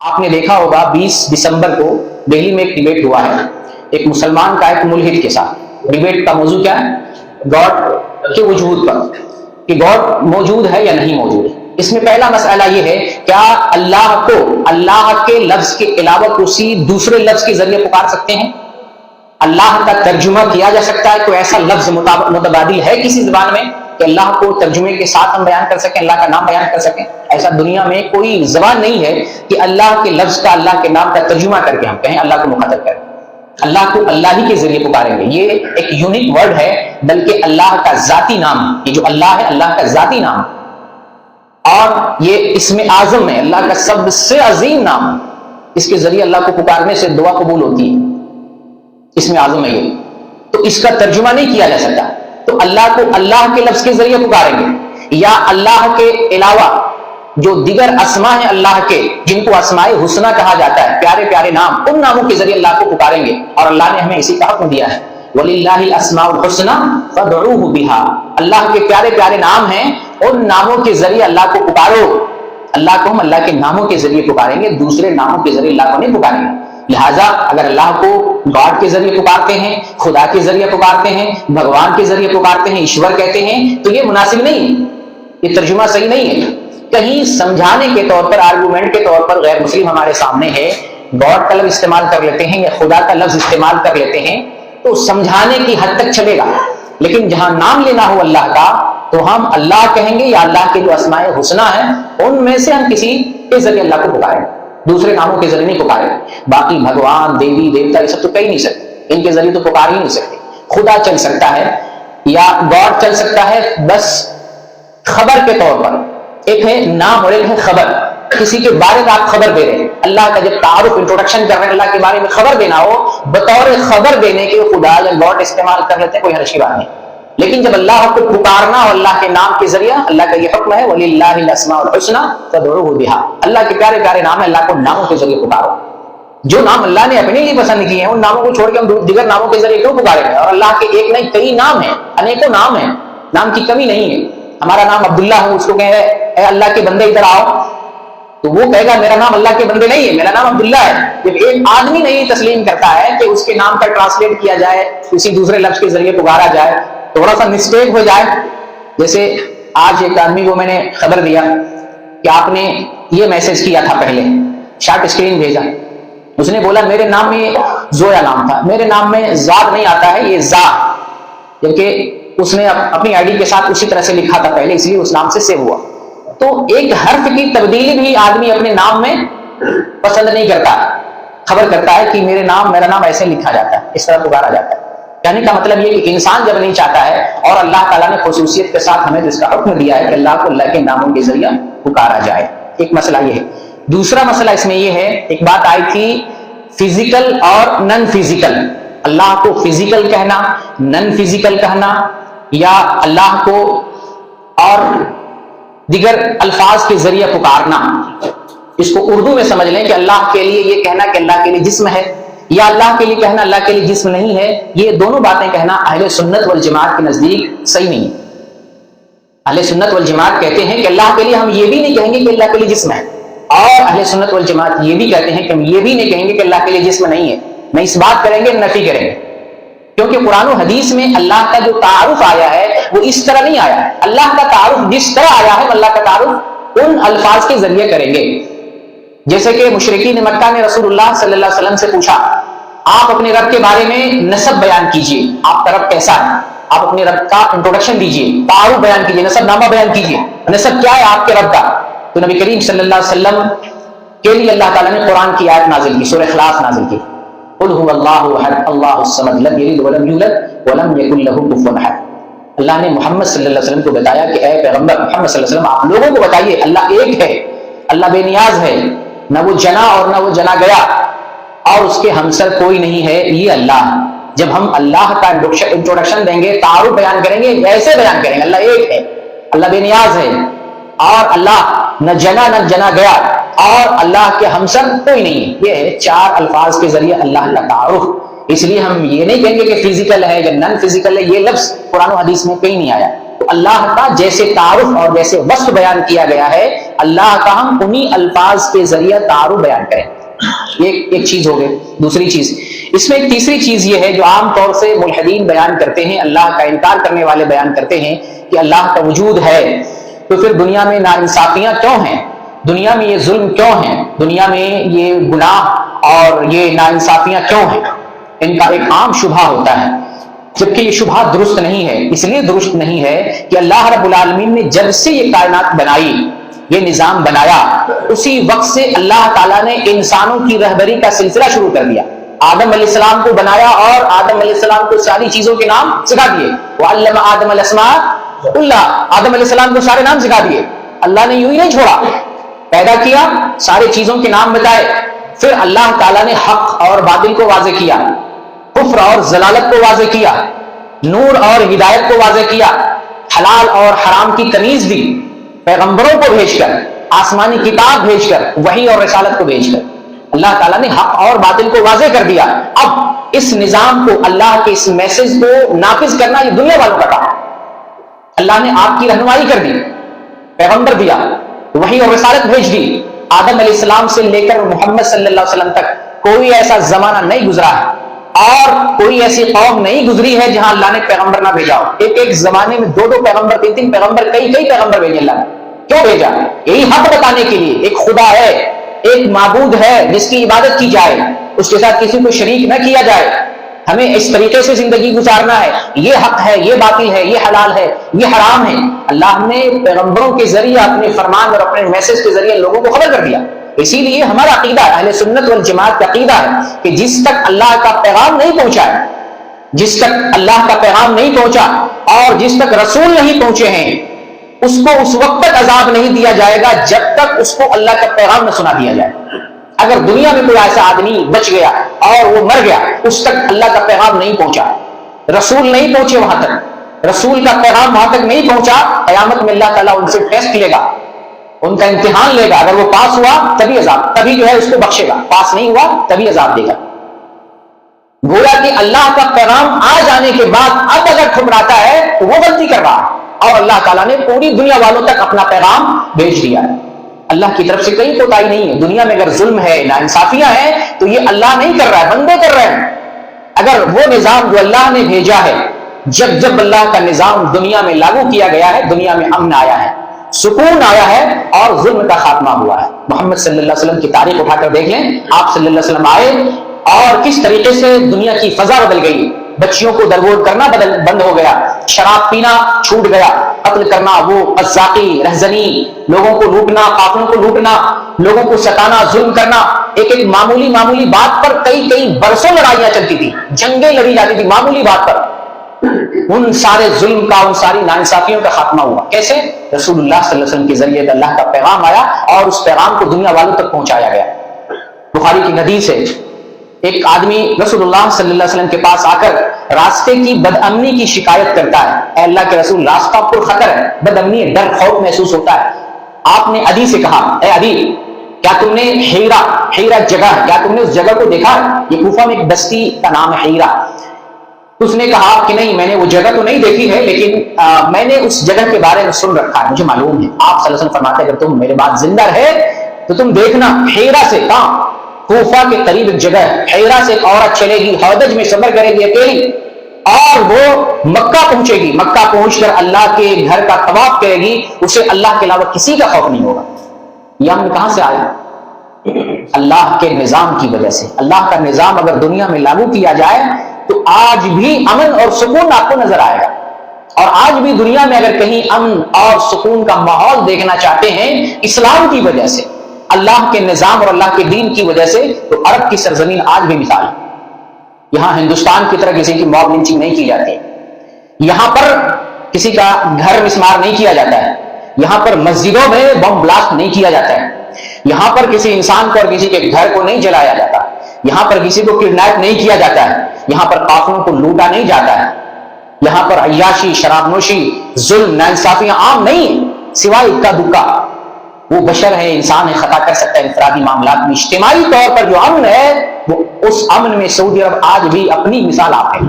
آپ نے دیکھا ہوگا 20 دسمبر کو دہلی میں ایک ڈیبیٹ ہوا ہے، ایک مسلمان کا ایک ملحد کے ساتھ۔ ڈیبیٹ کا موضوع کیا ہے؟ گاڈ کے وجود پر، کہ گاڈ موجود ہے یا نہیں موجود ہے۔ اس میں پہلا مسئلہ یہ ہے، کیا اللہ کو اللہ کے لفظ کے علاوہ کسی دوسرے لفظ کے ذریعے پکار سکتے ہیں؟ اللہ کا ترجمہ کیا جا سکتا ہے؟ کوئی ایسا لفظ متبادل ہے کسی زبان میں کہ اللہ کو ترجمے کے ساتھ ہم بیان کر سکیں، اللہ کا نام بیان کر سکیں؟ ایسا دنیا میں کوئی زبان نہیں ہے کہ اللہ کے لفظ کا، اللہ کے نام کا ترجمہ کر کے ہم کہیں اللہ کو مخاطب کریں۔ اللہ کو اللہ ہی کے ذریعے پکاریں گے، یہ ایک یونیک ورڈ ہے، بلکہ اللہ کا ذاتی نام، یہ جو اللہ ہے اللہ کا ذاتی نام، اور یہ اسم اعظم ہے، اللہ کا سب سے عظیم نام، اس کے ذریعے اللہ کو پکارنے سے دعا قبول ہوتی ہے، اسم اعظم ہے یہ، تو اس کا ترجمہ نہیں کیا جا سکتا۔ تو اللہ کو اللہ کے لفظ کے ذریعے پکاریں گے، یا اللہ کے علاوہ جو دیگر اسماء ہیں اللہ کے، جن کو اسماء حسنہ کہا جاتا ہے، پیارے پیارے نام، ان ناموں کے ذریعے اللہ کو پکاریں گے، اور اللہ نے ہمیں اسی کا حکم دیا ہے، وَلِلَّهِ الْأَسْمَاءُ الْحُسْنَى فَادْعُوهُ بِهَا، اللہ کے پیارے پیارے نام ہیں، ان ناموں کے ذریعے اللہ کو پکارو۔ اللہ کو ہم اللہ کے ناموں کے ذریعے پکاریں گے، دوسرے ناموں کے ذریعے اللہ کو نہیں پکاریں گے۔ لہٰذا اگر اللہ کو گاڈ کے ذریعے پکارتے ہیں، خدا کے ذریعے پکارتے ہیں، بھگوان کے ذریعے پکارتے ہیں، ایشور کہتے ہیں، تو یہ مناسب نہیں ہے، یہ ترجمہ صحیح نہیں ہے۔ کہیں سمجھانے کے طور پر، آرگومنٹ کے طور پر غیر مسلم ہمارے سامنے ہے، گاڈ کا لفظ استعمال کر لیتے ہیں یا خدا کا لفظ استعمال کر لیتے ہیں، تو سمجھانے کی حد تک چلے گا، لیکن جہاں نام لینا ہو اللہ کا تو ہم اللہ کہیں گے، یا اللہ کے جو اسماء حسنہ ہیں ان میں سے ہم کسی کے ذریعے اللہ کو پکاریں، دوسرے ناموں کے ذریعے نہیں پکاریں۔ باقی بھگوان، دیوی دیوتا، یہ سب تو کہہ نہیں سکتے، ان کے ذریعے تو پکار ہی نہیں سکتے۔ خدا چل سکتا ہے یا گاڈ چل سکتا ہے بس خبر کے طور پر، ایک ہے نام اور ایک ہے خبر، کسی کے بارے میں آپ خبر دے رہے ہیں، اللہ کا جب تعارف انٹروڈکشن کر رہے ہیں، اللہ کے بارے میں خبر دینا ہو، بطور خبر دینے کے خدا یا گاڈ استعمال کر لیتے ہیں، کوئی حرج کی بات نہیں۔ لیکن جب اللہ کو پکارنا ہو اللہ کے نام کے ذریعے، اللہ کا یہ حکم ہے وَلِلَّهِ الْأَسْمَاءُ الْحُسْنَى فَادْعُوهُ بِهَا، اللہ کے پیارے پیارے نام ہے، اللہ کو ناموں کے ذریعے پکارو۔ جو نام اللہ نے اپنے لیے پسند کیے ہیں، ان ناموں کو چھوڑ کے ہم دیگر ناموں کے ذریعے کیوں پکاریں گے؟ اور اللہ کے ایک نہیں کئی نام ہیں، انیکوں نام ہیں، نام کی کمی نہیں ہے۔ ہمارا نام عبداللہ ہو، اس کو کہیں اے اللہ کے بندے ادھر آؤ، تو وہ کہے گا میرا نام اللہ کے بندے نہیں ہے، میرا نام عبداللہ ہے۔ جب ایک آدمی نہیں تسلیم کرتا ہے کہ اس کے نام کا ٹرانسلیٹ کیا جائے، کسی دوسرے لفظ کے ذریعے پکارا جائے، تھوڑا سا مسٹیک ہو جائے، جیسے آج ایک آدمی کو میں نے خبر دیا کہ آپ نے یہ میسج کیا تھا، پہلے شارٹ اسکرین بھیجا، اس نے بولا میرے نام میں زویا نام تھا، میرے نام میں زاد نہیں آتا ہے، یہ زا، جبکہ اس نے اپنی آئی ڈی کے ساتھ اسی طرح سے لکھا تھا پہلے، اس لیے اس نام سے سیو ہوا۔ تو ایک حرف کی تبدیلی بھی آدمی اپنے نام میں پسند نہیں کرتا، خبر کرتا ہے کہ میرا نام ایسے لکھا جاتا ہے، اس طرح پکارا جاتا ہے۔ کہنے کا مطلب یہ کہ انسان جب نہیں چاہتا ہے، اور اللہ تعالیٰ نے خصوصیت کے ساتھ ہمیں جس کا حکم دیا ہے کہ اللہ کو اللہ کے ناموں کے ذریعے پکارا جائے، ایک مسئلہ یہ ہے۔ دوسرا مسئلہ اس میں یہ ہے، ایک بات آئی تھی فزیکل اور نن فزیکل، اللہ کو فزیکل کہنا، نن فزیکل کہنا، یا اللہ کو اور دیگر الفاظ کے ذریعے پکارنا۔ اس کو اردو میں سمجھ لیں کہ اللہ کے لیے یہ کہنا کہ اللہ کے لیے جسم ہے، یا اللہ کے لیے کہنا اللہ کے لیے جسم نہیں ہے، یہ دونوں باتیں کہنا اہل سنت والجماعت کے نزدیک صحیح نہیں ہے۔ اہل سنت والجماعت کہتے ہیں کہ اللہ کے لیے ہم یہ بھی نہیں کہیں گے کہ اللہ کے لیے جسم ہے، اور اہل سنت والجماعت یہ بھی کہتے ہیں کہ ہم یہ بھی نہیں کہیں گے کہ اللہ کے لیے جسم نہیں ہے، نہ اس بات کریں گے نفی کریں گے، کیونکہ قرآن و حدیث میں اللہ کا جو تعارف آیا ہے وہ اس طرح نہیں آیا ہے۔ اللہ کا تعارف جس طرح آیا ہے، اللہ کا تعارف ان الفاظ کے ذریعے کریں گے، جیسے کہ مشرکین مکہ نے رسول اللہ صلی اللہ علیہ وسلم سے پوچھا آپ اپنے رب کے بارے میں نسب بیان کیجئے، آپ کا رب کیسا ہے، آپ اپنے رب کا انٹروڈکشن دیجئے، تعارف بیان کیجئے، نسب نامہ بیان کیجئے، نسب کیا ہے آپ کے رب کا؟ تو نبی کریم صلی اللہ علیہ وسلم کے لیے اللہ تعالیٰ نے قرآن کی آیت نازل کی، سورہ اخلاص نازل کی، قل هو اللہ احد اللہ الصمد لم یلد ولم یولد ولم یکن له کفوا احد۔ اللہ نے محمد صلی اللہ علیہ وسلم کو بتایا کہ اے پیغمبر محمد صلی اللہ علیہ وسلم آپ لوگوں کو بتائیے اللہ ایک ہے، اللہ بے نیاز ہے، نہ وہ جنا اور نہ وہ جنا گیا، اور اس کے ہمسر کوئی نہیں ہے، یہ اللہ۔ جب ہم اللہ کا انٹروڈکشن دیں گے، تعارف بیان کریں گے، ایسے بیان کریں گے اللہ ایک ہے، اللہ بے نیاز ہے، اور اللہ نہ جنا نہ جنا گیا، اور اللہ کے ہمسر کوئی نہیں۔ یہ ہے چار الفاظ کے ذریعے اللہ کا تعارف۔ اس لیے ہم یہ نہیں کہیں گے کہ فزیکل ہے یا نن فزیکل ہے، یہ لفظ قرآن و حدیث میں کہیں نہیں آیا۔ تو اللہ کا جیسے تعارف اور جیسے وصف بیان کیا گیا ہے، اللہ کا ہم انہی الفاظ کے ذریعے تعارف بیان کریں. ایک چیز ہو گئی. دوسری چیز اس میں ایک تیسری چیز یہ ہے جو عام طور سے ملحدین بیان کرتے ہیں, اللہ کا انکار کرنے والے بیان کرتے ہیں کہ اللہ کا وجود ہے تو پھر دنیا میں ناانصافیاں کیوں ہیں, دنیا میں یہ ظلم کیوں ہیں, دنیا میں یہ گناہ اور یہ ناانصافیاں کیوں ہیں. ان کا ایک عام شبہ ہوتا ہے, جبکہ یہ شبہ درست نہیں ہے. اس لیے درست نہیں ہے کہ اللہ رب العالمین نے جب سے یہ کائنات بنائی, یہ نظام بنایا, اسی وقت سے اللہ تعالیٰ نے انسانوں کی رہبری کا سلسلہ شروع کر دیا. آدم علیہ السلام کو بنایا اور آدم علیہ السلام کو ساری چیزوں کے نام سکھا دیے. وَعَلَّمَ آدَمَ الْأَسْمَاءَ كُلَّهَا, آدم علیہ السلام کو سارے نام سکھا دیے. اللہ نے یوں ہی نہیں چھوڑا, پیدا کیا, سارے چیزوں کے نام بتائے, پھر اللہ تعالیٰ نے حق اور باطل کو واضح کیا, کفر اور ضلالت کو واضح کیا, نور اور ہدایت کو واضح کیا, حلال اور حرام کی تمیز دی, پیغمبروں کو بھیج کر, آسمانی کتاب بھیج کر, وحی اور رسالت کو بھیج کر اللہ تعالیٰ نے حق اور باطل کو واضح کر دیا. اب اس نظام کو, اللہ کے اس میسج کو نافذ کرنا یہ دنیا والوں کا کام. اللہ نے آپ کی رہنمائی کر دی, پیغمبر دیا, وحی اور رسالت بھیج دی. آدم علیہ السلام سے لے کر محمد صلی اللہ علیہ وسلم تک کوئی ایسا زمانہ نہیں گزرا ہے اور کوئی ایسی قوم نہیں گزری ہے جہاں اللہ نے پیغمبر نہ بھیجا ہو. ایک زمانے میں 2 پیغمبر, 3 پیغمبر, کئی پیغمبر بھیجے اللہ نے. کیوں بھیجا؟ یہی حق بتانے کے لیے. ایک خدا ہے, ایک معبود ہے جس کی عبادت کی جائے, اس کے ساتھ کسی کو شریک نہ کیا جائے, ہمیں اس طریقے سے زندگی گزارنا ہے, یہ حق ہے, یہ باطل ہے, یہ حلال ہے, یہ حرام ہے. اللہ نے پیغمبروں کے ذریعے اپنے فرمان اور اپنے میسج کے ذریعے لوگوں کو خبر کر دیا. اسی لیے ہمارا عقیدہ, اہل سنت والجماعت کا عقیدہ ہے کہ جس تک اللہ کا پیغام نہیں پہنچا ہے, جس تک اللہ کا پیغام نہیں پہنچا اور جس تک رسول نہیں پہنچے ہیں, اس کو اس وقت تک عذاب نہیں دیا جائے گا جب تک اس کو اللہ کا پیغام نہ سنا دیا جائے. اگر دنیا میں کوئی ایسا آدمی بچ گیا اور وہ مر گیا, اس تک اللہ کا پیغام نہیں پہنچا, رسول نہیں پہنچے وہاں تک, رسول کا پیغام وہاں تک نہیں پہنچا, قیامت میں اللہ تعالیٰ ان سے ٹیسٹ لے گا, ان کا امتحان لے گا. اگر وہ پاس ہوا تبھی عذاب, تبھی جو ہے اس کو بخشے گا, پاس نہیں ہوا تبھی عذاب دے گا. گویا کہ اللہ کا پیغام آ جانے کے بعد اب اگر ٹھکراتا ہے تو وہ غلطی کر رہا ہے, اور اللہ تعالیٰ نے پوری دنیا والوں تک اپنا پیغام بھیج دیا ہے. اللہ کی طرف سے کوئی کوتاہی نہیں ہے. دنیا میں اگر ظلم ہے, ناانصافیاں ہیں, تو یہ اللہ نہیں کر رہا ہے, بندے کر رہے ہیں. اگر وہ نظام جو اللہ نے بھیجا ہے, جب اللہ کا نظام دنیا میں لاگو کیا گیا ہے, دنیا میں امن آیا ہے, سکون آیا ہے اور ظلم کا خاتمہ ہوا ہے. محمد صلی اللہ علیہ وسلم کی تاریخ اٹھا کر دیکھ لیں, آپ صلی اللہ علیہ وسلم آئے اور کس طریقے سے دنیا کی فضا بدل گئی. بچیوں کو درگور کرنا بند ہو گیا, شراب پینا چھوٹ گیا, قتل کرنا, وہ قذاقی, رہزنی, لوگوں کو لوٹنا, قافلوں کو لوٹنا, لوگوں کو ستانا, ظلم کرنا, ایک معمولی بات پر کئی برسوں لڑائیاں چلتی تھی, جنگیں لڑی جاتی تھی معمولی بات پر. ان سارے ظلم کا, ان ساری ناانصافیوں کا خاتمہ ہوا. کیسے؟ رسول اللہ صلی اللہ علیہ وسلم کے ذریعے اللہ کا پیغام آیا اور اس پیغام کو دنیا والوں تک پہنچایا گیا. بخاری کی حدیث ہے, ایک آدمی رسول اللہ صلی اللہ علیہ وسلم کے پاس آ کر راستے کی بدامنی کی شکایت کرتا ہے. اے اللہ کے رسول, راستہ پر خطر ہے, بدامنی, ڈر, خوف محسوس ہوتا ہے. آپ نے عدی سے کہا, اے عدی, کیا تم نے حیرہ جگہ ہے, کیا تم نے اس جگہ کو دیکھا ہے؟ یہ کوفہ میں ایک بستی کا نام ہے حیرہ. اس نے کہا کہ نہیں, میں نے وہ جگہ تو نہیں دیکھی ہے, لیکن میں نے اس جگہ کے بارے میں سن رکھا ہے, مجھے معلوم ہے. آپ صلی اللہ علیہ وسلم فرماتے ہیں اگر تم میرے بعد زندہ رہے تو تم دیکھنا, حیرہ سے, کہاں, کوفہ کے قریب ایک جگہ ہے, حیرہ سے ایک عورت چلے گی, ہودج میں سفر کرے گی اکیلی, اور وہ مکہ پہنچے گی. مکہ پہنچ کر اللہ کے گھر کا طواف کرے گی, اسے اللہ کے علاوہ کسی کا خوف نہیں ہوگا. یہ ہم کہاں سے آیا؟ اللہ کے نظام کی وجہ سے. اللہ کا نظام اگر دنیا میں لاگو کیا جائے تو آج بھی امن اور سکون آپ کو نظر آئے گا. اور آج بھی دنیا میں اگر کہیں امن اور سکون کا ماحول دیکھنا چاہتے ہیں اسلام کی وجہ سے, اللہ کے نظام اور اللہ کے دین کی وجہ سے, تو عرب کی سرزمین آج بھی مثال ہے. یہاں ہندوستان کی طرح کسی کی موب لنچنگ نہیں کی جاتی, یہاں پر کسی کا گھر مسمار نہیں کیا جاتا ہے, یہاں پر مسجدوں میں بم بلاسٹ نہیں کیا جاتا ہے, یہاں پر کسی انسان کو اور کسی کے گھر کو نہیں جلایا جاتا, یہاں پر کسی کو کڈنیپ نہیں کیا جاتا ہے, یہاں پر قافلوں کو لوٹا نہیں جاتا ہے, یہاں پر عیاشی, شراب نوشی, ظلم, ناانصافیاں عام نہیں ہیں سوائے اکا دکا. وہ بشر ہے, انسان ہے, خطا کر سکتا ہے انفرادی معاملات میں. اجتماعی طور پر جو امن ہے, وہ اس امن میں سعودی عرب آج بھی اپنی مثال آپ ہے.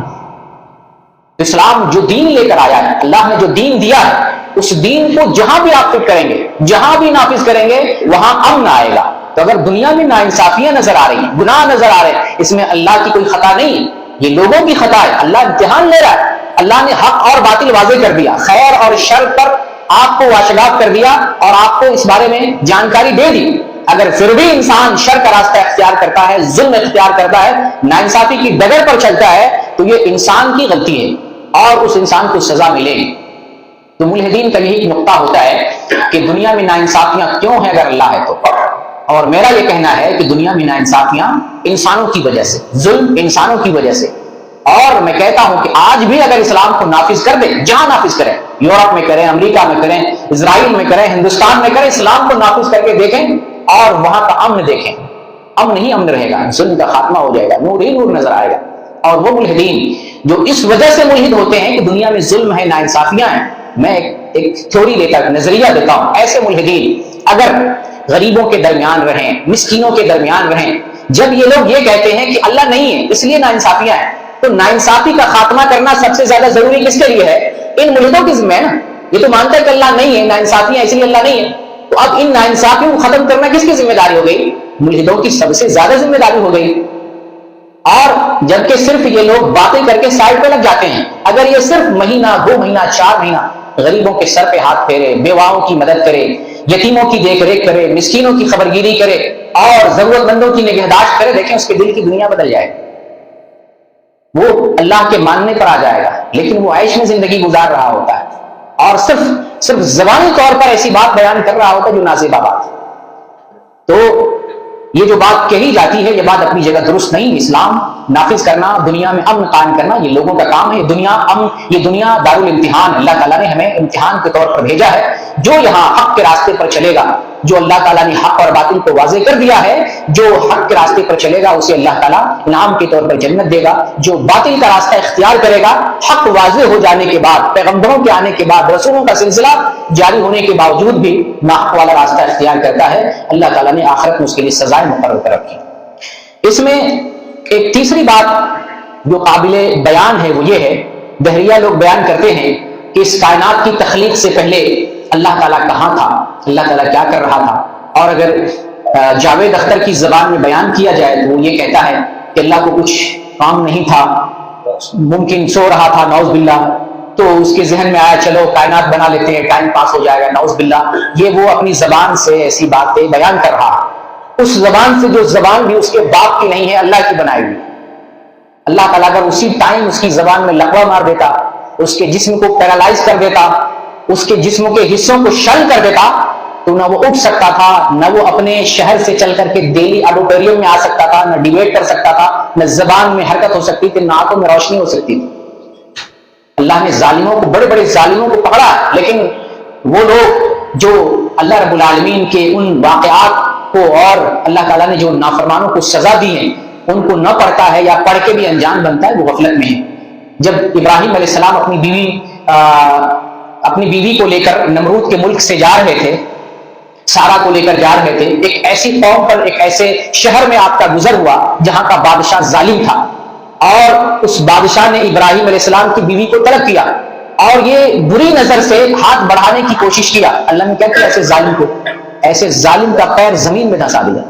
اسلام جو دین لے کر آیا ہے, اللہ نے جو دین دیا ہے, اس دین کو جہاں بھی آپ فٹ کریں گے، جہاں بھی نافذ کریں گے، وہاں امن آئے گا۔ تو اگر دنیا میں ناانصافیاں نظر آ رہی ہیں، گناہ نظر آ رہے ہیں، اس میں اللہ کی کوئی خطا نہیں ہے، یہ لوگوں کی خطا ہے۔ اللہ امتحان لے رہا ہے، اللہ نے حق اور باطل واضح کر دیا، خیر اور شر پر آپ کو واشگاف کر دیا اور آپ کو اس بارے میں جانکاری دے دی۔ اگر پھر بھی انسان شر کا راستہ اختیار کرتا ہے، ظلم اختیار کرتا ہے، ناانصافی کی ڈگر پر چلتا ہے، تو یہ انسان کی غلطی ہے اور اس انسان کو سزا ملے گی۔ تو ملحدین کا یہی نقطہ ہوتا ہے کہ دنیا میں ناانصافیاں کیوں ہیں اگر اللہ ہے تو، اور میرا یہ کہنا ہے کہ دنیا میں ناانصافیاں انسانوں کی وجہ سے، ظلم انسانوں کی وجہ سے۔ اور میں کہتا ہوں کہ آج بھی اگر اسلام کو نافذ کر دیں، جہاں نافذ کریں، یورپ میں کریں، امریکہ میں کریں، اسرائیل میں کریں، ہندوستان میں کریں، اسلام کو نافذ کر کے دیکھیں اور وہاں کا امن دیکھیں، امن ہی امن رہے گا، ظلم کا خاتمہ ہو جائے گا، نور ہی نور نظر آئے گا۔ اور وہ ملحدین جو اس وجہ سے ملحد ہوتے ہیں کہ دنیا میں ظلم ہے، ناانصافیاں ہیں، میں ایک تھیوری دیتا ہوں، نظریہ دیتا ہوں، ایسے ملحدین اگر غریبوں کے درمیان رہیں، مسکینوں کے درمیان رہیں، جب یہ لوگ یہ کہتے ہیں کہ اللہ نہیں ہے اس لیے ناانصافیاں ہیں، تو ناانصافی کا خاتمہ کرنا سب سے زیادہ ضروری کس کے لیے ہے؟ ان ملحدوں کی ذمہ ہے نا۔ یہ تو مانتا ہے کہ اللہ نہیں ہے، ناانصافیاں اس لیے اللہ نہیں ہے، تو اب ان ناانصافیوں کو ختم کرنا کس کی ذمہ داری ہو گئی؟ ملحدوں کی سب سے زیادہ ذمہ داری ہو گئی۔ اور جبکہ صرف یہ لوگ باتیں کر کے سائڈ پہ لگ جاتے ہیں، اگر یہ صرف مہینہ، 2 مہینہ، 4 مہینہ غریبوں کے سر پہ ہاتھ پھیرے، بیواؤں کی مدد کرے، یتیموں کی دیکھ ریکھ کرے، مسکینوں کی خبرگیری کرے اور ضرورت مندوں کی نگہداشت کرے، دیکھیں اس کے دل کی دنیا بدل جائے، وہ اللہ کے ماننے پر آ جائے گا، لیکن وہ عیش میں زندگی گزار رہا ہوتا ہے اور صرف زبانی طور پر ایسی بات بیان کر رہا ہوتا ہے جو نازیبہ بات۔ تو یہ جو بات کہی جاتی ہے یہ بات اپنی جگہ درست نہیں۔ اسلام نافذ کرنا، دنیا میں امن قائم کرنا، یہ لوگوں کا کام ہے۔ یہ دنیا دارالامتحان، اللہ تعالیٰ نے ہمیں امتحان کے طور پر بھیجا ہے۔ جو یہاں حق کے راستے پر چلے گا، جو اللہ تعالیٰ نے حق اور باطل کو واضح کر دیا ہے، جو حق کے راستے پر چلے گا اسے اللہ تعالیٰ انعام کے طور پر جنت دے گا۔ جو باطل کا راستہ اختیار کرے گا، حق واضح ہو جانے کے بعد، پیغمبروں کے آنے کے بعد، رسولوں کا سلسلہ جاری ہونے کے باوجود بھی ناحق والا راستہ اختیار کرتا ہے، اللہ تعالیٰ نے آخرت میں اس کے لیے سزائیں مقرر کر رکھی۔ اس میں ایک تیسری بات جو قابل بیان ہے وہ یہ ہے، دہریہ لوگ بیان کرتے ہیں کہ اس کائنات کی تخلیق سے پہلے اللہ تعالیٰ کہاں تھا، اللہ تعالیٰ کیا کر رہا تھا۔ اور اگر جاوید اختر کی زبان میں بیان کیا جائے تو وہ یہ کہتا ہے کہ اللہ کو کچھ کام نہیں تھا، ممکن سو رہا تھا، نعوذ باللہ، تو اس کے ذہن میں آیا چلو کائنات بنا لیتے ہیں، ٹائم پاس ہو جائے گا، نعوذ باللہ۔ یہ وہ اپنی زبان سے ایسی باتیں بیان کر رہا، اس زبان سے جو زبان بھی اس کے باپ کی نہیں ہے، اللہ کی بنائی ہوئی۔ اللہ تعالیٰ اگر اسی ٹائم اس کی زبان میں لقوہ مار دیتا، اس کے جسم کو پیرالائز کر دیتا، اس کے جسم کے حصوں کو شل کر دیتا، تو نہ وہ اٹھ سکتا تھا، نہ وہ اپنے شہر سے چل کر کے دہلی آڈیٹوریم میں آ سکتا تھا، نہ ڈیبیٹ کر سکتا تھا، نہ زبان میں حرکت ہو سکتی تھی، نہ آنکھوں میں روشنی ہو سکتی تھی۔ اللہ نے ظالموں کو، بڑے بڑے ظالموں کو پکڑا، لیکن وہ لوگ جو اللہ رب العالمین کے ان واقعات کو اور اللہ تعالیٰ نے جو نافرمانوں کو سزا دی ہے ان کو نہ پڑھتا ہے یا پڑھ کے بھی انجان بنتا ہے، وہ غفلت میں ہے۔ جب ابراہیم علیہ السلام اپنی بیوی کو لے کر نمرود کے ملک سے جا رہے تھے، سارا کو لے کر جا رہے تھے، ایک ایسی قوم پر، ایک ایسے شہر میں آپ کا گزر ہوا جہاں کا بادشاہ ظالم تھا، اور اس بادشاہ نے ابراہیم علیہ السلام کی بیوی کو طلب کیا اور یہ بری نظر سے ہاتھ بڑھانے کی کوشش کیا۔ اللہ نے کیا کیا؟ ایسے ظالم کا پیر زمین میں دھسا دیا۔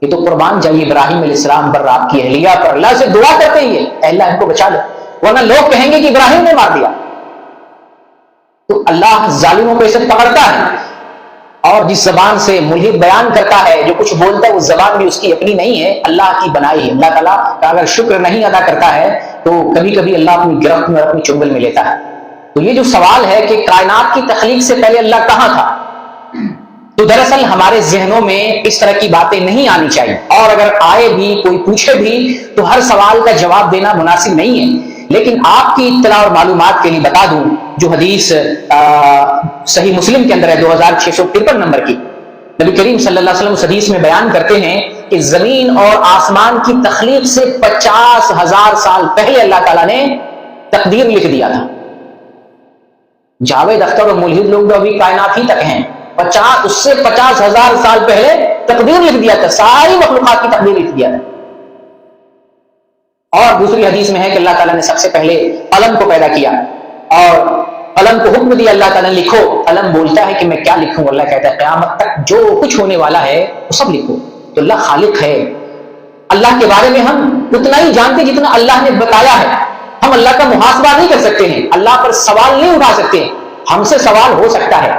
یہ تو قربان جائیے ابراہیم علیہ السلام پر، آپ کی اہلیہ پر، اللہ سے دعا کرتے ہی ہے اے اللہ ان کو بچا لو، ورنہ لوگ کہیں گے کہ ابراہیم نے مار دیا۔ تو اللہ ظالموں کو اسے پکڑتا ہے، اور جس زبان سے ملحد بیان کرتا ہے، جو کچھ بولتا ہے، وہ زبان بھی اس کی اپنی نہیں ہے، اللہ کی بنائی ہے۔ اللہ تعالیٰ کا اگر شکر نہیں ادا کرتا ہے تو کبھی کبھی اللہ اپنی گرفت میں، اپنی چنگل میں لیتا ہے۔ تو یہ جو سوال ہے کہ کائنات کی تخلیق سے پہلے اللہ کہاں تھا، تو دراصل ہمارے ذہنوں میں اس طرح کی باتیں نہیں آنی چاہیے، اور اگر آئے بھی، کوئی پوچھے بھی، تو ہر سوال کا جواب دینا مناسب نہیں ہے۔ لیکن آپ کی اطلاع اور معلومات کے لیے بتا دوں جو حدیث صحیح مسلم کے اندر ہے 2653 نمبر کی، نبی کریم صلی اللہ علیہ وسلم اس حدیث میں بیان کرتے ہیں کہ زمین اور آسمان کی تخلیق سے 50,000 سال پہلے اللہ تعالیٰ نے تقدیر لکھ دیا تھا۔ جاوید اختر اور ملحد لوگ جو ابھی کائنات ہی تک ہیں، اس سے 50,000 سال پہلے تقدیر لکھ دیا تھا، ساری مخلوقات کی تقدیر لکھ دیا تھا۔ اور دوسری حدیث میں ہے کہ اللہ تعالیٰ نے سب سے پہلے قلم کو پیدا کیا، اور قلم کو حکم دیا اللہ تعالیٰ نے لکھو، قلم بولتا ہے کہ میں کیا لکھوں؟ اللہ کہتا ہے قیامت تک جو کچھ ہونے والا ہے وہ سب لکھو۔ تو اللہ خالق ہے۔ اللہ کے بارے میں ہم اتنا ہی جانتے جتنا اللہ نے بتایا ہے۔ ہم اللہ کا محاسبہ نہیں کر سکتے ہیں، اللہ پر سوال نہیں اٹھا سکتے ہیں۔ ہم سے سوال ہو سکتا ہے،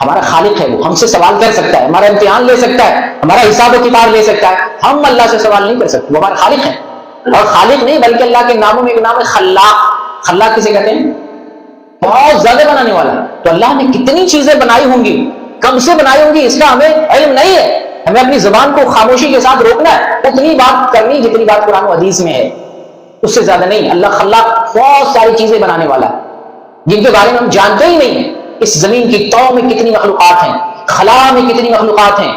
ہمارا خالق ہے، وہ ہم سے سوال کر سکتا ہے، ہمارا امتحان لے سکتا ہے، ہمارا حساب و کتاب لے سکتا ہے۔ ہم اللہ سے سوال نہیں کر سکتے، وہ ہمارا خالق ہے۔ اور خالق نہیں بلکہ اللہ کے ناموں میں ایک نام ہے خلاق۔ خلاق کسے کہتے ہیں؟ بہت زیادہ بنانے والا۔ تو اللہ نے کتنی چیزیں بنائی ہوں گی، کب سے بنائی ہوں گی اس کا ہمیں علم نہیں ہے۔ ہمیں اپنی زبان کو خاموشی کے ساتھ روکنا ہے، اتنی بات کرنی جتنی بات قرآن و حدیث میں ہے، اس سے زیادہ نہیں۔ اللہ خلاق بہت ساری چیزیں بنانے والا جن کے بارے میں ہم جانتے ہی نہیں ہیں۔ اس زمین کی تو میں کتنی مخلوقات ہیں، خلا میں کتنی مخلوقات ہیں،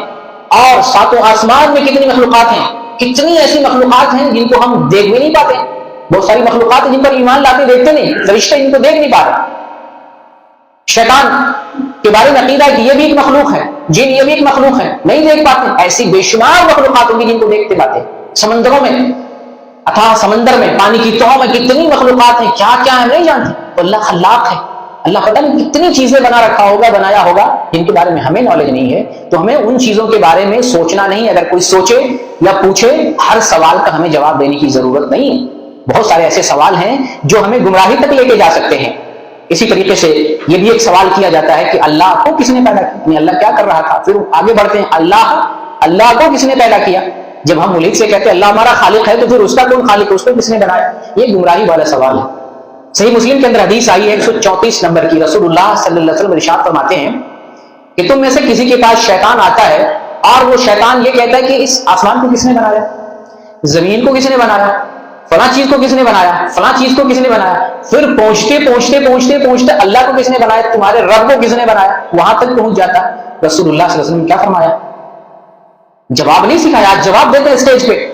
اور ساتوں آسمان میں کتنی مخلوقات ہیں۔ کتنی ایسی مخلوقات ہیں جن کو ہم دیکھ بھی نہیں پاتے۔ بہت ساری مخلوقات ہیں جن پر ایمان لاتے دیکھتے نہیں، فرشتے ان کو دیکھ نہیں پاتے۔ شیطان کے بارے میں عقیدہ ہے کہ یہ بھی ایک مخلوق ہے، جن یہ بھی ایک مخلوق ہے، نہیں دیکھ پاتے۔ ایسی بے شمار مخلوقات ہوں گی جن کو دیکھتے پاتے۔ سمندروں میں، اتھا سمندر میں، پانی کی تہوں میں کتنی مخلوقات ہیں، کیا کیا ہے نہیں جانتے۔ تو اللہ خلاق ہے۔ اللہ پتہ نہیں کتنی چیزیں بنا رکھا ہوگا، بنایا ہوگا، جن کے بارے میں ہمیں نالج نہیں ہے۔ تو ہمیں ان چیزوں کے بارے میں سوچنا نہیں۔ اگر کوئی سوچے یا پوچھے، ہر سوال کا ہمیں جواب دینے کی ضرورت نہیں ہے۔ بہت سارے ایسے سوال ہیں جو ہمیں گمراہی تک لے کے جا سکتے ہیں۔ اسی طریقے سے یہ بھی ایک سوال کیا جاتا ہے کہ اللہ کو کس نے پیدا کیا؟ اللہ کیا کر رہا تھا؟ پھر آگے بڑھتے ہیں، اللہ کو کس نے پیدا کیا؟ جب ہم ملک سے کہتے ہیں اللہ ہمارا خالق ہے، تو پھر اس کا کون خالق ہے؟ اس کو کس نے بنایا؟ یہ گمراہی والا سوال ہے۔ صحیح مسلم کے اندر حدیث آئی ہے 134 نمبر کی، رسول اللہ صلی اللہ علیہ وسلم ارشاد فرماتے ہیں کہ تم میں سے کسی کے پاس شیطان آتا ہے اور وہ شیطان یہ کہتا ہے کہ اس آسمان کو کس نے بنایا، زمین کو کس نے بنایا، فلاں چیز کو کس نے بنایا، فلاں چیز کو کس نے بنایا، پھر پہنچتے اللہ کو کس نے بنایا، تمہارے رب کو کس نے بنایا، وہاں تک پہنچ جاتا ہے۔ رسول اللہ صلی اللہ علیہ وسلم نے کیا فرمایا؟ جواب نہیں سکھایا، آج جواب دیتے ہیں اسٹیج پہ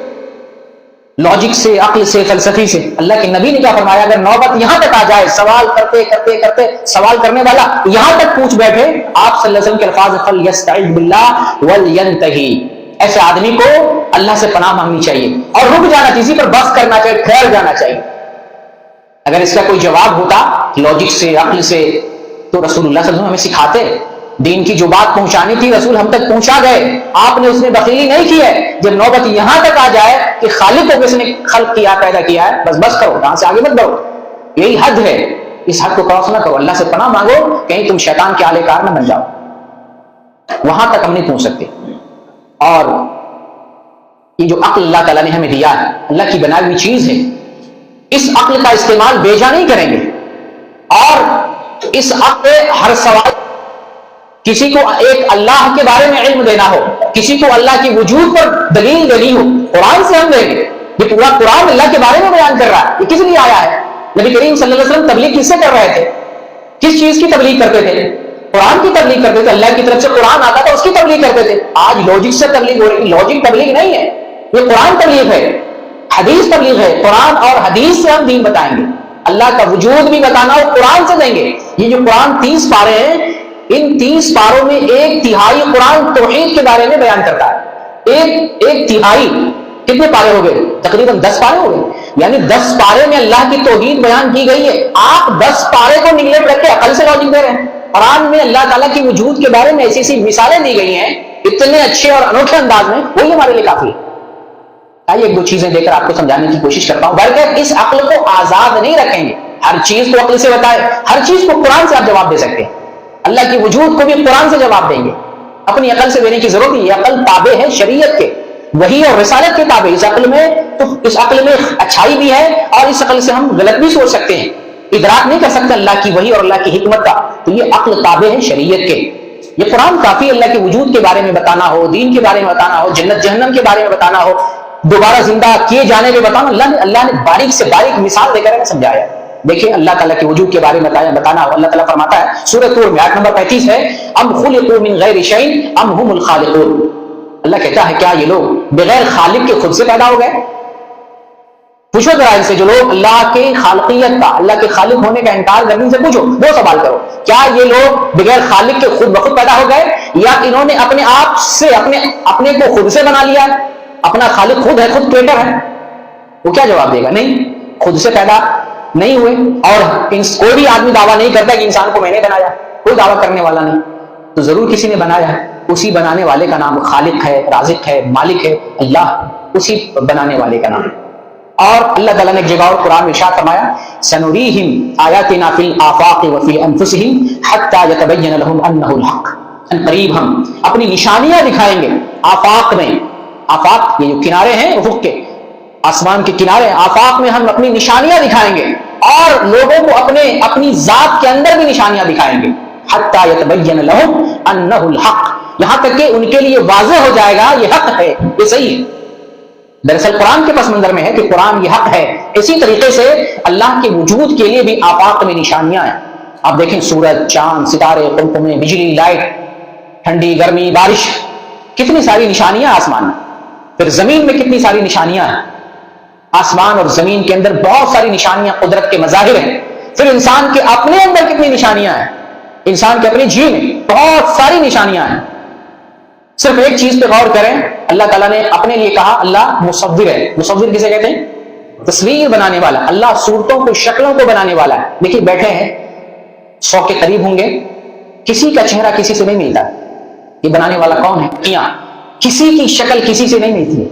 لاجک سے، عقل سے، فلسفی سے۔ اللہ کے نبی نے کیا فرمایا؟ اگر نوبت یہاں تک آ جائے، سوال کرتے سوال کرنے والا یہاں تک پوچھ بیٹھے، آپ صلی اللہ علیہ وسلم کے الفاظ فَلْيَسْتَعِذْ بِاللَّهِ وَلْيَنْتَهِ، ایسے آدمی کو اللہ سے پناہ مانگنی چاہیے اور رک جانا چاہیے، اسی پر بس کرنا چاہیے، ٹھہر جانا چاہیے۔ اگر اس کا کوئی جواب ہوتا لاجک سے، عقل سے، تو رسول اللہ صلی اللہ علیہ وسلم ہمیں سکھاتے۔ دین کی جو بات پہنچانی تھی رسول ہم تک پہنچا گئے، آپ نے اس میں بخیلی نہیں کی ہے۔ جب نوبت یہاں تک آ جائے کہ خالق کو کس نے خلق کیا، پیدا کیا ہے، بس کرو، یہاں سے آگے مت بڑھو، یہی حد ہے، اس حد کو کراس نہ کرو۔ اللہ سے پناہ مانگو، کہیں تم شیطان کے آلے کار نہ بن جاؤ۔ وہاں تک ہم نہیں پہنچ سکتے۔ اور یہ جو عقل اللہ تعالیٰ نے ہمیں دیا ہے، اللہ کی بنائی ہوئی چیز ہے، اس عقل کا استعمال بے جا نہیں کریں گے، اور اس عقل ہر سوال، کسی کو ایک اللہ کے بارے میں علم دینا ہو، کسی کو اللہ کی وجود پر دلیل دینی ہو، قرآن سے ہم دیں گے۔ یہ پورا قرآن اللہ کے بارے میں بیان کر رہا ہے، یہ کس لیے آیا ہے؟ نبی کریم صلی اللہ علیہ وسلم تبلیغ کس سے کر رہے تھے؟ کس چیز کی تبلیغ کرتے تھے؟ قرآن کی تبلیغ کرتے تھے۔ اللہ کی طرف سے قرآن آتا تھا، اس کی تبلیغ کرتے تھے۔ آج لاجک سے تبلیغ ہو رہی، لاجک تبلیغ نہیں ہے، یہ قرآن تبلیغ ہے، حدیث تبلیغ ہے۔ قرآن اور حدیث سے ہم دین بتائیں گے، اللہ کا وجود بھی بتانا ہو قرآن سے دیں گے۔ یہ جو قرآن 30 پارے ہیں، ان 30 پاروں میں 1/3 قرآن توحید کے بارے میں بیان کرتا ہے۔ ایک تہائی کتنے پارے ہو گئے؟ تقریباً 10 پارے ہو گئے، یعنی 10 پارے میں اللہ کی توحید بیان کی گئی ہے۔ آپ 10 پارے کو نگلیکٹ رکھ کے عقل سے لاجک دے رہے ہیں۔ قرآن میں اللہ تعالیٰ کی وجود کے بارے میں ایسی ایسی مثالیں دی گئی ہیں اتنے اچھے اور انوکھے انداز میں، وہی ہمارے لیے کافی ہے۔ آئیے ایک دو چیزیں دے کر آپ کو سمجھانے کی کوشش کرتا ہوں، بلکہ اس عقل کو آزاد نہیں رکھیں گے، ہر چیز کو عقل سے بتائے، ہر چیز کو قرآن سے آپ جواب دے سکتے ہیں۔ اللہ کی وجود کو بھی قرآن سے جواب دیں گے، اپنی عقل سے دینے کی ضرورت نہیں۔ یہ عقل تابع ہے شریعت کے، وحی اور رسالت کے تابع۔ اس عقل میں اچھائی بھی ہے، اور اس عقل سے ہم غلط بھی سوچ سکتے ہیں، ادراک نہیں کر سکتے اللہ کی وحی اور اللہ کی حکمت کا۔ تو یہ عقل تابع ہے شریعت کے۔ یہ قرآن کافی اللہ کے وجود کے بارے میں بتانا ہو، دین کے بارے میں بتانا ہو، جنت جہنم کے بارے میں بتانا ہو، دوبارہ زندہ کیے جانے میں بتانا، اللہ نے باریک سے باریک مثال دے کر ہمیں سمجھایا۔ دیکھیں اللہ تعالیٰ کے وجود کے بارے میں بتانا ہو، اللہ تعالیٰ فرماتا ہے سورۃ طور میں آیت نمبر 35 ہے، ام خلقوا من غیر شیء ام هم الخالقون۔ اللہ کہتا ہے کیا یہ لوگ بغیر خالق کے خود سے پیدا ہو گئے؟ پوچھو ذرا ان سے، جو لوگ اللہ کے خالقیت کا، اللہ کے خالق ہونے کا انکار کرنے سے پوچھو، وہ سوال کرو، کیا یہ لوگ بغیر خالق کے خود بخود پیدا ہو گئے، یا انہوں نے اپنے آپ سے اپنے کو خود سے بنا لیا؟ اپنا خالق خود ہے، خود کریٹر ہے، وہ کیا جواب دے گا؟ نہیں، خود سے پیدا نہیں ہوئے، اور کوئی بھی آدمی دعویٰ نہیں کرتا کہ انسان کو میں نے بنایا، کوئی دعویٰ کرنے والا نہیں، تو ضرور کسی نے بنایا ہے، اسی بنانے والے کا نام خالق ہے، رازق ہے، مالک ہے، اللہ، اسی بنانے والے کا نام۔ اور اللہ تعالیٰ نے ایک جگہ اور قرآن میں ارشاد فرمایا سنریہم آیاتنا فی الآفاق وفی انفسہم حتی یتبین لہم انہ الحق، ان قریب ہم اپنی نشانیاں دکھائیں گے آفاق میں، آفاق یہ جو کنارے ہیں افق کے، آسمان کے کنارے، آفاق میں ہم اپنی نشانیاں دکھائیں گے اور لوگوں کو اپنی ذات کے اندر بھی نشانیاں دکھائیں گے، حتی یتبین لہم انہ الحق، یہاں تک کہ ان کے لیے واضح ہو جائے گا یہ حق ہے، یہ صحیح ہے۔ دراصل قرآن کے پس منظر میں ہے کہ قرآن یہ حق ہے، اسی طریقے سے اللہ کے وجود کے لیے بھی آفاق میں نشانیاں ہیں۔ آپ دیکھیں سورج، چاند، ستارے، قمقمے، بجلی، لائٹ، ٹھنڈی، گرمی، بارش، کتنی ساری نشانیاں آسمان میں۔ پھر زمین میں کتنی ساری نشانیاں ہیں، آسمان اور زمین کے اندر بہت ساری نشانیاں قدرت کے مظاہر ہیں۔ پھر انسان کے اپنے اندر کتنی نشانیاں ہیں، انسان کے اپنے جی میں بہت ساری نشانیاں ہیں۔ صرف ایک چیز پہ غور کریں، اللہ تعالیٰ نے اپنے لیے کہا اللہ مصور ہے۔ مصور کسے کہتے ہیں؟ تصویر بنانے والا۔ اللہ صورتوں کو، شکلوں کو بنانے والا ہے۔ دیکھیے بیٹھے ہیں 100 کے قریب ہوں گے، کسی کا چہرہ کسی سے نہیں ملتا، یہ بنانے والا کون ہے؟ کیا کسی کی شکل کسی سے نہیں ملتی ہے؟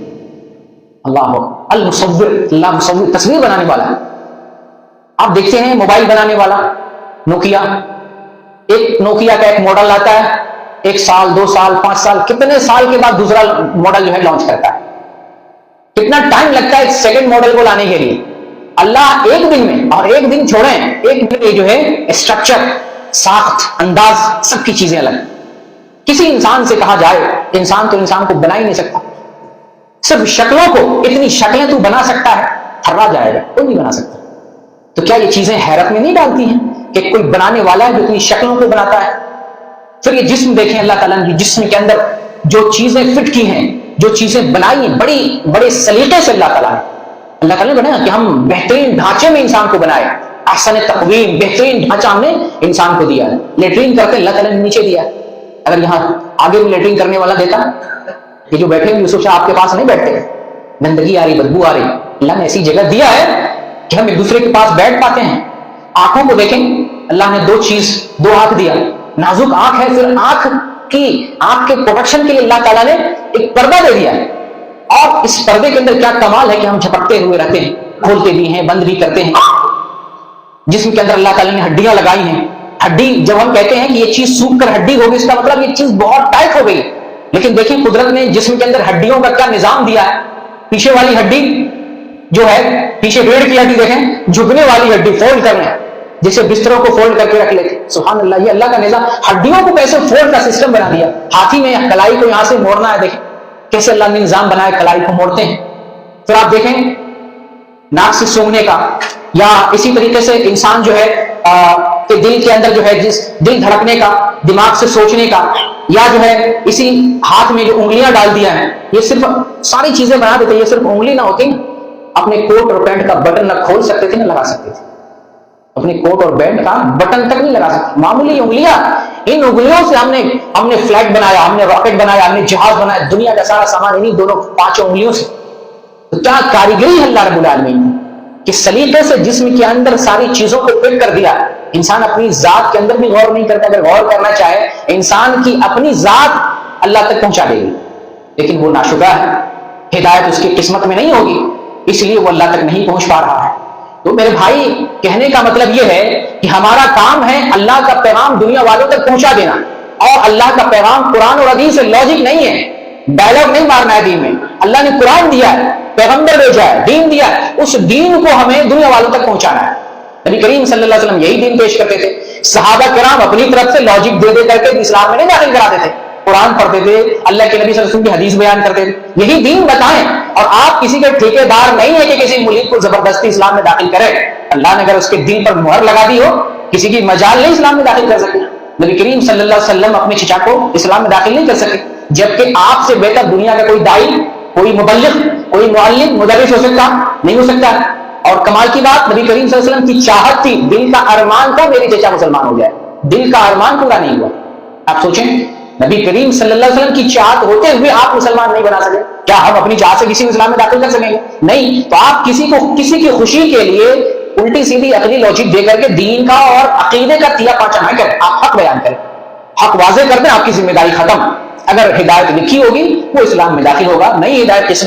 اللہ المصور، اللہ مصور، تصویر بنانے والا ہے۔ آپ دیکھتے ہیں موبائل بنانے والا نوکیا، ایک نوکیا کا ایک ماڈل آتا ہے، 1 سال 2 سال 5 سال، کتنے سال کے بعد دوسرا ماڈل جو ہے لانچ کرتا ہے۔ کتنا ٹائم لگتا ہے ایک سیکنڈ ماڈل کو لانے کے لیے؟ اللہ ایک دن میں، اور ایک دن چھوڑیں، ایک دن میں جو ہے اسٹرکچر، ساخت، انداز، سب کی چیزیں الگ۔ کسی انسان سے کہا جائے انسان تو انسان کو بنا ہی نہیں سکتا، صرف شکلوں کو، اتنی شکلیں تو بنا سکتا ہے، تھرا جائے گا، کوئی نہیں بنا سکتا۔ تو کیا یہ چیزیں حیرت میں نہیں ڈالتی ہیں کہ کوئی بنانے والا ہے جو اتنی شکلوں کو بناتا ہے؟ پھر یہ جسم دیکھیں، اللہ تعالیٰ نے جسم کے اندر جو چیزیں فٹ کی ہیں، جو چیزیں بنائی ہیں، بڑے سلیقے سے اللہ تعالیٰ نے بنایا کہ ہم بہترین ڈھانچے میں انسان کو بنائے، احسن تقویم، بہترین ڈھانچہ ہم نے انسان کو دیا ہے۔ لیٹرین کرتے اللہ تعالیٰ نے نیچے دیا ہے، اگر یہاں آگے بھی لیٹرین کرنے والا دیتا، یہ جو بیٹھے یوسف شاہ آپ کے پاس نہیں بیٹھتے، گندگی آ رہی، بدبو آ رہی، اللہ نے ایسی جگہ دیا ہے کہ ہم ایک دوسرے کے پاس بیٹھ پاتے ہیں۔ آنکھوں کو دیکھیں، اللہ نے دو آنکھ دیا، نازک آنکھ ہے، پھر آنکھ کے پروٹیکشن کے لیے اللہ تعالیٰ نے ایک پردہ دے دیا ہے، اور اس پردے کے اندر کیا کمال ہے کہ ہم جھپکتے ہوئے رہتے ہیں، کھولتے بھی ہیں، بند بھی کرتے ہیں۔ جسم کے اندر اللہ تعالیٰ نے ہڈیاں لگائی ہیں، ہڈی جب ہم کہتے ہیں کہ یہ چیز سوکھ کر ہڈی ہوگی، اس کا مطلب یہ چیز بہت ٹائٹ ہو گئی، لیکن دیکھیں قدرت نے جسم کے اندر ہڈیوں کا کیا نظام دیا ہے۔ پیچھے والی ہڈی جو ہے، پیچھے ریڑھ کی ہڈی دیکھیں، جھکنے والی ہڈی، فولڈ کرنا ہے، جیسے بستروں کو فولڈ کر کے رکھ لیتے۔ سبحان اللہ، یہ اللہ کا نظام، ہڈیوں کو کیسے فولڈ کا سسٹم بنا دیا۔ ہاتھی میں کلائی کو یہاں سے موڑنا ہے، دیکھیں کیسے اللہ نے نظام بنایا، کلائی کو موڑتے ہیں۔ پھر آپ دیکھیں ناک سے سونگنے کا، یا اسی طریقے سے انسان جو ہے کہ دل کے اندر جو ہے دل دھڑکنے کا، دماغ سے سوچنے کا، یا جو ہے اسی ہاتھ میں جو انگلیاں ڈال دیا ہے، یہ صرف ساری چیزیں بنا دیتے۔ یہ صرف انگلی نہ ہوتی، اپنے کوٹ اور پینٹ کا بٹن نہ کھول سکتے تھے، نہ لگا سکتے تھے، اپنے کوٹ اور پینٹ کا بٹن تک نہیں لگا سکتے، معمولی انگلیاں۔ ان انگلیوں سے ہم نے فلائٹ بنایا، ہم نے راکٹ بنایا، ہم نے جہاز بنایا، دنیا کا سارا سامان انہیں دونوں 5 انگلیوں سے۔ تو کیا کاریگری ہے اللہ رب العالمین کہ سلیقے سے جسم کے اندر ساری چیزوں کو فٹ کر دیا۔ انسان اپنی ذات کے اندر بھی غور نہیں کرتا، اگر غور کرنا چاہے انسان کی اپنی ذات اللہ تک پہنچا دے گی، لیکن وہ ناشکرا ہے، ہدایت اس کی قسمت میں نہیں ہوگی، اس لیے وہ اللہ تک نہیں پہنچ پا رہا ہے۔ تو میرے بھائی کہنے کا مطلب یہ ہے کہ ہمارا کام ہے اللہ کا پیغام دنیا والوں تک پہنچا دینا، اور اللہ کا پیغام قرآن اور حدیث سے لاجک نہیں ہے، ڈائلاگ نہیں مارنا ہے دین میں۔ اللہ نے قرآن دیا ہے، پیغمبر بھیجا ہے، دین دیا ہے، اس دین کو ہمیں دنیا والوں تک پہنچانا ہے۔ نبی کریم صلی اللہ علیہ وسلم یہی دین پیش کرتے تھے، صحابہ کرام اپنی طرف سے لاجک دے کر کے اسلام میں نہیں داخل کراتے تھے، قرآن پڑھتے تھے، اللہ کے نبی صلی اللہ علیہ وسلم کی حدیث بیان کرتے تھے، یہی دین بتائیں۔ اور آپ کسی کے ٹھیکیدار نہیں ہے کہ کسی ملک کو زبردستی اسلام میں داخل کرے۔ اللہ نے اگر اس کے دل پر مہر لگا دی ہو، کسی کی مجال نہیں اسلام میں داخل کر سکے۔ نبی کریم صلی اللہ علیہ وسلم اپنے چچا کو اسلام میں داخل نہیں کر سکے، جبکہ آپ سے بہتر دنیا کا کوئی داعی، کوئی مبلغ، کوئی معلم، مدرس ہو سکتا نہیں ہو سکتا۔ اور کمال کی بات، نبی کریم صلی اللہ علیہ وسلم کی چاہت تھی، دل کا ارمان تھا میرے چچا مسلمان ہو جائے، دل کا ارمان پورا نہیں ہوا۔ آپ سوچیں، نبی کریم صلی اللہ علیہ وسلم کی چاہت ہوتے ہوئے آپ مسلمان نہیں بنا سکے، کیا ہم اپنی چاہت سے کسی کو اسلام میں داخل کر سکیں گے؟ نہیں۔ تو آپ کسی کی خوشی کے لیے الٹی سیدھی عقلی لوجک دے کر کے دین کا اور عقیدے کا تیا پاچا نہ کریں. آپ حق بیان کریں, حق واضح کر دیں, آپ کی ذمہ داری ختم. اگر ہدایت لکھی ہوگی وہ اسلام میں داخل ہوگا, نئی ہدایت قسمت